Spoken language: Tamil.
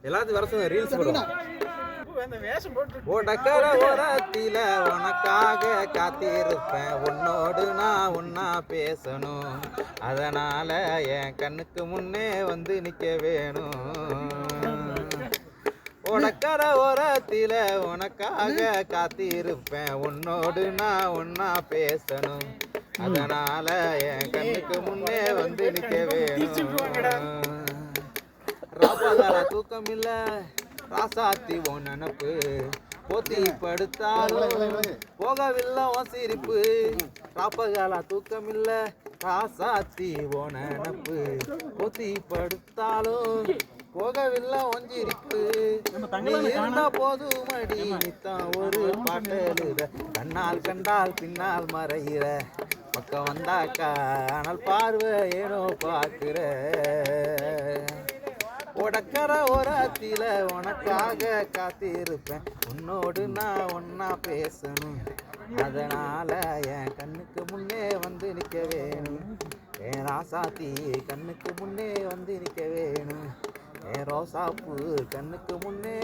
எல்லாத்தையும் வர சொல்லுங்க, ரீல்ஸ் போடுவோம். உடக்கர ஓரத்தில உனக்காக காத்திருப்பேன், உன்னோடு நான் ஒன்னா பேசணும், அதனால என் கண்ணுக்கு முன்னே வந்து நிக்க வேணும். உடக்கர ஓரத்தில உனக்காக காத்திருப்பேன், உன்னோடு நான் ஒன்னா பேசணும், அதனால என் கண்ணுக்கு முன்னே வந்து நிக்க வேணும். ராப்பகால தூக்கம் இல்ல ராசாத்தி ஓ நினப்பு, போத்தி படுத்தாலும் போகவில்லை ஓ சிரிப்பு. ராப்பகால தூக்கம் இல்ல ராசாத்தி ஓ நினப்பு, போத்தி படுத்தாலும் போகவில்லை ஒஞ்சிரிப்பு. இருந்தா போதும் மடி நித்தான் ஒரு பாட்டெழுத, கண்ணால் கண்டால் பின்னால் மறைகிற, பக்கம் வந்தாக்கா ஆனால் பார்வை ஏனோ பார்க்கிற. உடக்கர ஓரத்தில உனக்காக காத்திருப்பேன், உன்னோடு நான் ஒன்னா பேசணும், அதனால என் கண்ணுக்கு முன்னே வந்து நிக்க வேணும். என் ராசாத்தி கண்ணுக்கு முன்னே வந்து நிக்க வேணும், என் ரோசாப்பூ கண்ணுக்கு முன்னே